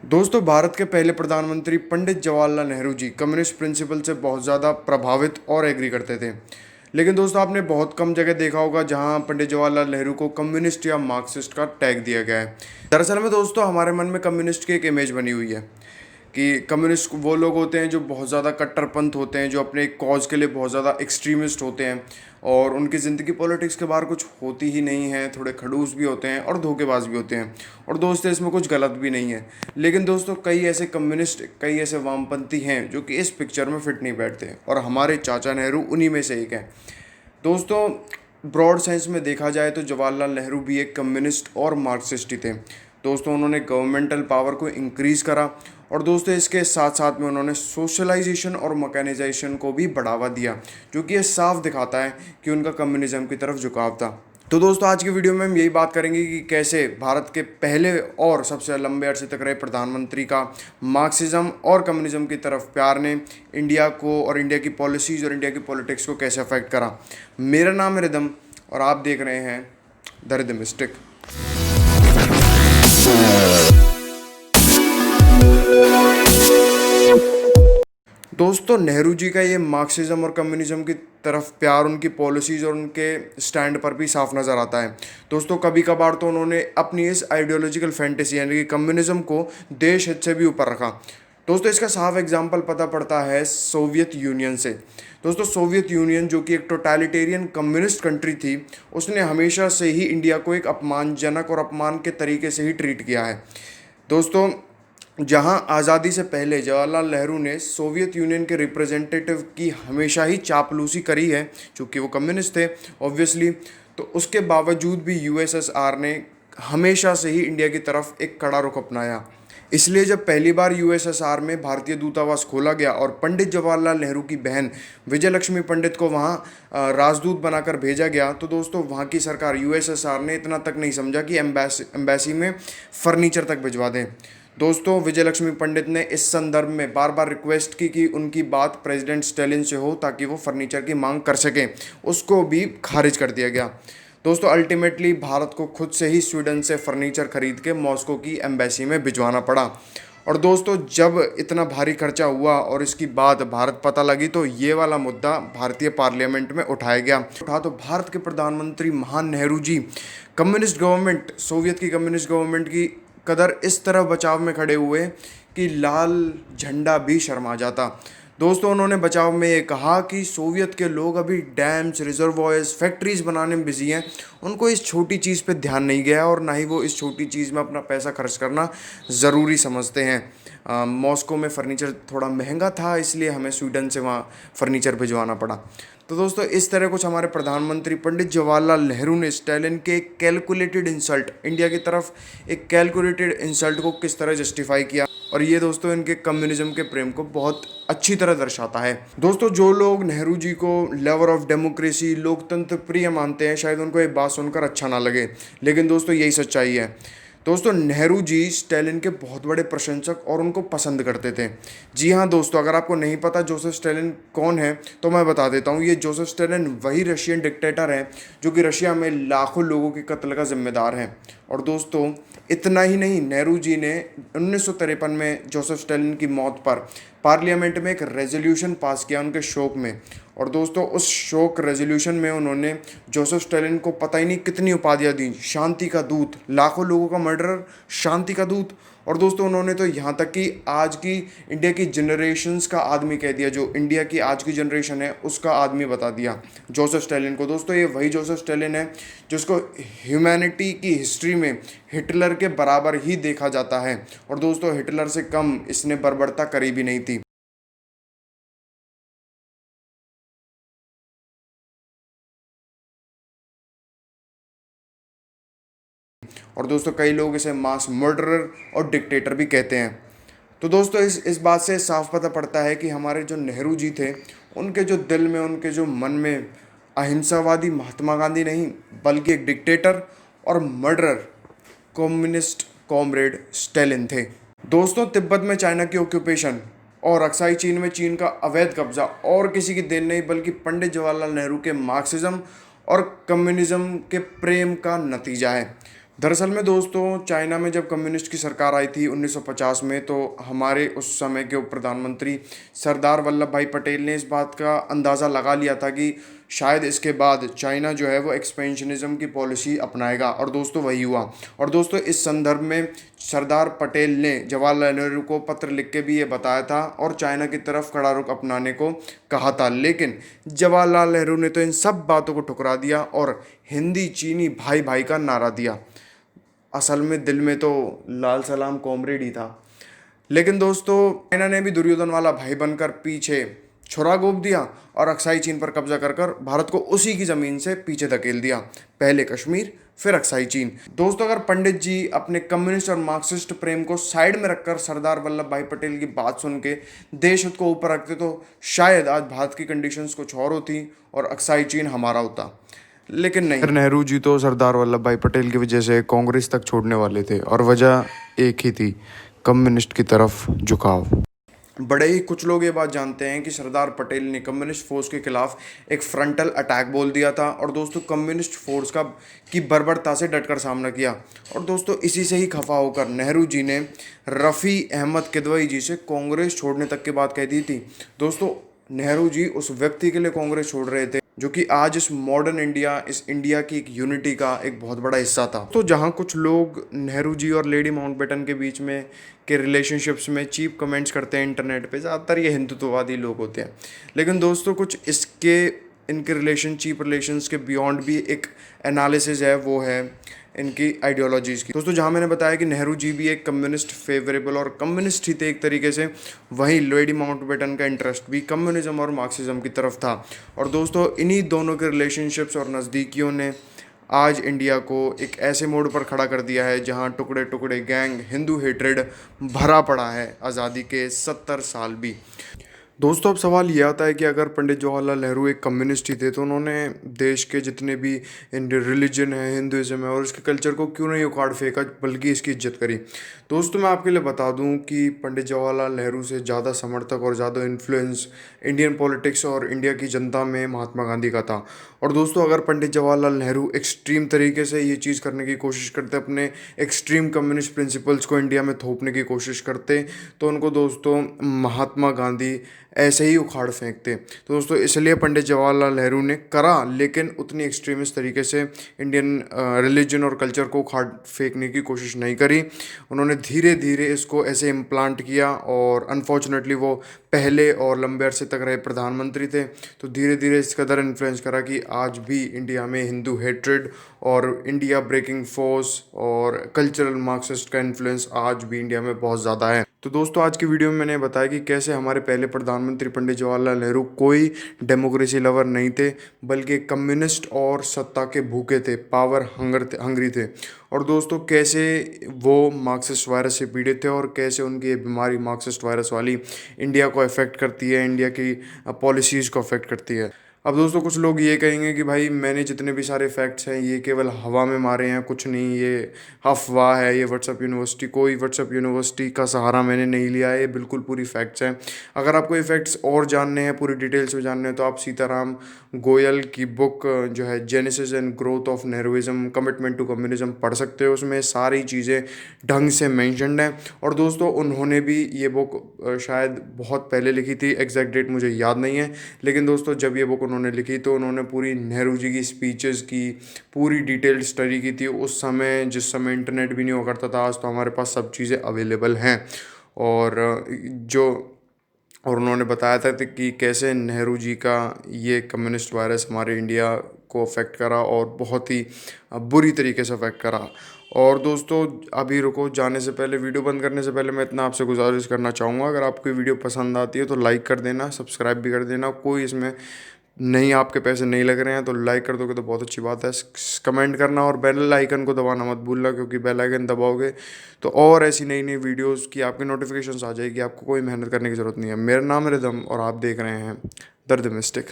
दोस्तों, भारत के पहले प्रधानमंत्री पंडित जवाहरलाल नेहरू जी कम्युनिस्ट प्रिंसिपल से बहुत ज़्यादा प्रभावित और एग्री करते थे। लेकिन दोस्तों, आपने बहुत कम जगह देखा होगा जहां पंडित जवाहरलाल नेहरू को कम्युनिस्ट या मार्क्सिस्ट का टैग दिया गया है। दरअसल में दोस्तों, हमारे मन में कम्युनिस्ट की एक इमेज बनी हुई है कि कम्युनिस्ट वो लोग होते हैं जो बहुत ज़्यादा कट्टरपंथ होते हैं, जो अपने कॉज के लिए बहुत ज़्यादा एक्सट्रीमिस्ट होते हैं और उनकी ज़िंदगी पॉलिटिक्स के बाहर कुछ होती ही नहीं है। थोड़े खड़ूस भी होते हैं और धोखेबाज भी होते हैं। और दोस्तों, इसमें कुछ गलत भी नहीं है। लेकिन दोस्तों, कई ऐसे कम्युनिस्ट, कई ऐसे वामपंथी हैं जो कि इस पिक्चर में फिट नहीं बैठते, और हमारे चाचा नेहरू उन्हीं में से एक हैं। दोस्तों, ब्रॉड सेंस में देखा जाए तो जवाहरलाल नेहरू भी एक कम्युनिस्ट और मार्क्सिस्ट ही थे। दोस्तों, उन्होंने गवर्नमेंटल पावर को इंक्रीज़ करा, और दोस्तों इसके साथ साथ में उन्होंने सोशलाइजेशन और मैकेनाइजेशन को भी बढ़ावा दिया, जो कि ये साफ दिखाता है कि उनका कम्युनिज्म की तरफ झुकाव था। तो दोस्तों, आज की वीडियो में हम यही बात करेंगे कि कैसे भारत के पहले और सबसे लंबे अरसे तक रहे प्रधानमंत्री का मार्क्सिज्म और कम्युनिज्म की तरफ प्यार ने इंडिया को और इंडिया की पॉलिसीज़ और इंडिया की पॉलिटिक्स को कैसे अफेक्ट करा। मेरा नाम है रिदम और आप देख रहे हैं द रिदमिस्टिक। दोस्तों, नेहरू जी का ये मार्क्सिज्म और कम्युनिज्म की तरफ प्यार उनकी पॉलिसीज़ और उनके स्टैंड पर भी साफ नज़र आता है। दोस्तों, कभी कभार तो उन्होंने अपनी इस आइडियोलॉजिकल फैंटेसी यानी कि कम्युनिज्म को देश हित से भी ऊपर रखा। दोस्तों, इसका साफ एग्जाम्पल पता पड़ता है सोवियत यूनियन से। दोस्तों, सोवियत यूनियन जो कि एक टोटलिटेरियन कम्युनिस्ट कंट्री थी, उसने हमेशा से ही इंडिया को एक अपमानजनक और अपमान के तरीके से ही ट्रीट किया है। दोस्तों, जहां आज़ादी से पहले जवाहरलाल नेहरू ने सोवियत यूनियन के रिप्रेजेंटेटिव की हमेशा ही चापलूसी करी है, चूँकि वो कम्युनिस्ट थे ऑब्वियसली, तो उसके बावजूद भी यूएसएसआर ने हमेशा से ही इंडिया की तरफ एक कड़ा रुख अपनाया। इसलिए जब पहली बार यूएसएसआर में भारतीय दूतावास खोला गया और पंडित जवाहरलाल नेहरू की बहन विजयलक्ष्मी पंडित को वहाँ राजदूत बनाकर भेजा गया, तो दोस्तों वहाँ की सरकार यूएसएसआर ने इतना तक नहीं समझा कि एम्बेसी में फर्नीचर तक भिजवा दें। दोस्तों, विजयलक्ष्मी पंडित ने इस संदर्भ में बार बार रिक्वेस्ट की कि उनकी बात प्रेसिडेंट स्टालिन से हो ताकि वो फर्नीचर की मांग कर सकें। उसको भी खारिज कर दिया गया। दोस्तों, अल्टीमेटली भारत को खुद से ही स्वीडन से फर्नीचर खरीद के मॉस्को की एम्बेसी में भिजवाना पड़ा। और दोस्तों, जब इतना भारी खर्चा हुआ और इसकी बात भारत पता लगी, तो ये वाला मुद्दा भारतीय पार्लियामेंट में उठाया गया। तो भारत के प्रधानमंत्री महान Nehru ji communist government, Soviet की कम्युनिस्ट गवर्नमेंट की कदर इस तरह बचाव में खड़े हुए कि लाल झंडा भी शर्मा जाता। दोस्तों, उन्होंने बचाव में ये कहा कि सोवियत के लोग अभी डैम्स, रिजर्वॉयर्स, फैक्ट्रीज बनाने में बिजी हैं। उनको इस छोटी चीज़ पे ध्यान नहीं गया और ना ही वो इस छोटी चीज़ में अपना पैसा खर्च करना ज़रूरी समझते हैं। मॉस्को में फ़र्नीचर थोड़ा महंगा था, इसलिए हमें स्वीडन से वहाँ फ़र्नीचर भिजवाना पड़ा। तो दोस्तों, इस तरह कुछ हमारे प्रधानमंत्री पंडित जवाहरलाल नेहरू ने स्टालिन के कैलकुलेटेड इंसल्ट, इंडिया की तरफ एक कैलकुलेटेड इंसल्ट को किस तरह जस्टिफाई किया, और ये दोस्तों इनके कम्युनिज्म के प्रेम को बहुत अच्छी तरह दर्शाता है। दोस्तों, जो लोग नेहरू जी को लवर ऑफ डेमोक्रेसी, लोकतंत्र प्रिय मानते हैं, शायद उनको ये बात सुनकर अच्छा ना लगे, लेकिन दोस्तों यही सच्चाई है। दोस्तों, नेहरू जी स्टालिन के बहुत बड़े प्रशंसक और उनको पसंद करते थे। जी हाँ दोस्तों, अगर आपको नहीं पता जोसेफ स्टालिन कौन है तो मैं बता देता हूँ। ये जोसेफ स्टालिन वही रशियन डिक्टेटर हैं जो कि रशिया में लाखों लोगों के कत्ल का जिम्मेदार हैं। और दोस्तों, इतना ही नहीं, नेहरू जी ने 1953 में जोसेफ स्टालिन की मौत पर पार्लियामेंट में एक रेजोल्यूशन पास किया उनके शोक में। और दोस्तों, उस शोक रेजोल्यूशन में उन्होंने जोसेफ स्टालिन को पता ही नहीं कितनी उपाधियाँ दी। शांति का दूत, लाखों लोगों का मर्डरर, शांति का दूत। और दोस्तों, उन्होंने तो यहाँ तक कि आज की इंडिया की जनरेशन्स का आदमी कह दिया, जो इंडिया की आज की जनरेशन है उसका आदमी बता दिया जोसेफ स्टालिन को। दोस्तों, ये वही जोसेफ स्टालिन है जिसको ह्यूमैनिटी की हिस्ट्री में हिटलर के बराबर ही देखा जाता है। और दोस्तों, हिटलर से कम इसने बर्बरता करी भी नहीं थी। और दोस्तों, कई लोग इसे मास मर्डरर और डिक्टेटर भी कहते हैं। तो दोस्तों, इस बात से साफ पता पड़ता है कि हमारे जो नेहरू जी थे, उनके जो दिल में, उनके जो मन में अहिंसावादी महात्मा गांधी नहीं, बल्कि एक डिक्टेटर और मर्डरर कम्युनिस्ट कॉमरेड स्टालिन थे। दोस्तों, तिब्बत में चाइना की ऑक्यूपेशन और अक्साई चीन में चीन का अवैध कब्जा और किसी की देन नहीं, बल्कि पंडित जवाहरलाल नेहरू के मार्क्सिज्म और कम्युनिज्म के प्रेम का नतीजा है। दरअसल में दोस्तों, चाइना में जब कम्युनिस्ट की सरकार आई थी 1950 में, तो हमारे उस समय के उप प्रधानमंत्री सरदार वल्लभ भाई पटेल ने इस बात का अंदाज़ा लगा लिया था कि शायद इसके बाद चाइना जो है वो एक्सपेंशनिज्म की पॉलिसी अपनाएगा, और दोस्तों वही हुआ। और दोस्तों इस संदर्भ में सरदार पटेल ने जवाहरलाल नेहरू को पत्र लिख के भी ये बताया था और चाइना की तरफ कड़ा रुख अपनाने को कहा था। लेकिन जवाहरलाल नेहरू ने तो इन सब बातों को ठुकरा दिया और हिंदी चीनी भाई भाई का नारा दिया। असल में दिल में तो लाल सलाम कॉमरेड ही था। लेकिन दोस्तों, चाइना ने भी दुर्योधन वाला भाई बनकर पीछे छुरा घोंप दिया और अक्साई चीन पर कब्जा कर कर भारत को उसी की ज़मीन से पीछे धकेल दिया। पहले कश्मीर, फिर अक्साई चीन। दोस्तों, अगर पंडित जी अपने कम्युनिस्ट और मार्क्सिस्ट प्रेम को साइड में रखकर सरदार वल्लभ भाई पटेल की बात सुन के देश हित को ऊपर रखते, तो शायद आज भारत की कंडीशंस कुछ और होती और अक्साई चीन हमारा होता। लेकिन नहीं, नेहरू जी तो सरदार वल्लभ भाई पटेल की वजह से कांग्रेस तक छोड़ने वाले थे, और वजह एक ही थी, कम्युनिस्ट की तरफ झुकाव। बड़े ही कुछ लोग ये बात जानते हैं कि सरदार पटेल ने कम्युनिस्ट फोर्स के खिलाफ एक फ्रंटल अटैक बोल दिया था, और दोस्तों कम्युनिस्ट फोर्स का की बर्बरता से डटकर सामना किया। और दोस्तों इसी से ही खफा होकर नेहरू जी ने रफ़ी अहमद किदवई जी से कांग्रेस छोड़ने तक की बात कह दी थी। दोस्तों, नेहरू जी उस व्यक्ति के लिए कांग्रेस छोड़ रहे थे जो कि आज इस मॉडर्न इंडिया, इस इंडिया की एक यूनिटी का एक बहुत बड़ा हिस्सा था। तो जहाँ कुछ लोग नेहरू जी और लेडी माउंटबेटन के बीच में के रिलेशनशिप्स में चीप कमेंट्स करते हैं इंटरनेट पे, ज़्यादातर ये हिंदुत्ववादी लोग होते हैं। लेकिन दोस्तों कुछ इनके रिलेशन, चीप रिलेशंस के बियॉन्ड भी एक एनालिसिस है, वो है इनकी आइडियोलॉजीज़ की। दोस्तों, जहाँ मैंने बताया कि नेहरू जी भी एक कम्युनिस्ट फेवरेबल और कम्युनिस्ट ही थे एक तरीके से, वहीं लेडी माउंटबेटन का इंटरेस्ट भी कम्युनिज्म और मार्क्सिज्म की तरफ था। और दोस्तों इन्हीं दोनों के रिलेशनशिप्स और नज़दीकियों ने आज इंडिया को एक ऐसे मोड़ पर खड़ा कर दिया है जहाँ टुकड़े टुकड़े गैंग, हिंदू हेट्रेड भरा पड़ा है आज़ादी के 70 साल भी। दोस्तों, अब सवाल ये आता है कि अगर पंडित जवाहरलाल नेहरू एक कम्युनिस्ट ही थे, तो उन्होंने देश के जितने भी रिलीजन है, हिंदुज़म है और इसके कल्चर को क्यों नहीं उखाड़ फेंका, बल्कि इसकी इज्जत करी। दोस्तों, मैं आपके लिए बता दूं कि पंडित जवाहरलाल नेहरू से ज़्यादा समर्थक और ज़्यादा इन्फ्लुएंस इंडियन पॉलिटिक्स और इंडिया की जनता में महात्मा गांधी का था। और दोस्तों, अगर पंडित जवाहरलाल नेहरू एक्सट्रीम तरीके से ये चीज़ करने की कोशिश करते, अपने एक्सट्रीम कम्युनिस्ट प्रिंसिपल्स को इंडिया में थोपने की कोशिश करते, तो उनको दोस्तों महात्मा गांधी ऐसे ही उखाड़ फेंकते। तो दोस्तों इसलिए पंडित जवाहरलाल नेहरू ने करा, लेकिन उतनी एक्सट्रीमिस्ट तरीके से इंडियन रिलीजन और कल्चर को उखाड़ फेंकने की कोशिश नहीं करी। उन्होंने धीरे धीरे इसको ऐसे इम्प्लांट किया, और अनफॉर्चुनेटली वो पहले और लंबे अरसे तक रहे प्रधानमंत्री थे, तो धीरे धीरे इस कदर इन्फ्लुएंस करा कि आज भी इंडिया में हिंदू हेट्रेड और इंडिया ब्रेकिंग फोर्स और कल्चरल मार्क्सिस्ट का इन्फ्लुएंस आज भी इंडिया में बहुत ज़्यादा है। तो दोस्तों आज की वीडियो में मैंने बताया कि कैसे हमारे पहले प्रधानमंत्री पंडित जवाहरलाल नेहरू कोई डेमोक्रेसी लवर नहीं थे, बल्कि कम्युनिस्ट और सत्ता के भूखे थे, पावर हंगरी थे। और दोस्तों कैसे वो मार्क्सिस्ट वायरस से पीड़ित थे, और कैसे उनकी ये बीमारी मार्क्सिस्ट वायरस वाली इंडिया को अफेक्ट करती है, इंडिया की पॉलिसीज़ को अफेक्ट करती है। अब दोस्तों कुछ लोग ये कहेंगे कि भाई मैंने जितने भी सारे फैक्ट्स हैं ये केवल हवा में मारे हैं, कुछ नहीं, ये अफवाह है, ये व्हाट्सअप यूनिवर्सिटी, कोई व्हाट्सअप यूनिवर्सिटी का सहारा मैंने नहीं लिया है, ये बिल्कुल पूरी फैक्ट्स हैं। अगर आपको ये फैक्ट्स और जानने हैं, पूरी डिटेल्स में जानने हैं, तो आप सीताराम गोयल की बुक जो है genesis and growth of Nehruism, commitment to communism पढ़ सकते हो। उसमें सारी चीज़ें ढंग से मैंशनड हैं। और दोस्तों उन्होंने भी ये बुक शायद बहुत पहले लिखी थी, एग्जैक्ट डेट मुझे याद नहीं है, लेकिन दोस्तों जब ये बुक उन्होंने लिखी तो उन्होंने पूरी नेहरू जी की स्पीचेस की पूरी डिटेल्ड स्टडी की थी, उस समय जिस समय इंटरनेट भी नहीं हुआ करता था। आज तो हमारे पास सब चीज़ें अवेलेबल हैं। और जो और उन्होंने बताया था कि कैसे नेहरू जी का ये कम्युनिस्ट वायरस हमारे इंडिया को अफेक्ट करा, और बहुत ही बुरी तरीके से अफेक्ट करा। और दोस्तों अभी रुको, जाने से पहले, वीडियो बंद करने से पहले मैं इतना आपसे गुजारिश करना चाहूँगा, अगर आपको वीडियो पसंद आती है तो लाइक कर देना, सब्सक्राइब भी कर देना। कोई इसमें नहीं, आपके पैसे नहीं लग रहे हैं, तो लाइक कर दोगे तो बहुत अच्छी बात है। कमेंट करना और बेल आइकन को दबाना मत भूलना, क्योंकि बेल आइकन दबाओगे तो और ऐसी नई नई वीडियोस की आपके नोटिफिकेशंस आ जाएगी। आपको कोई मेहनत करने की ज़रूरत नहीं है। मेरा नाम है रिदम और आप देख रहे हैं दर्द मिस्टिक।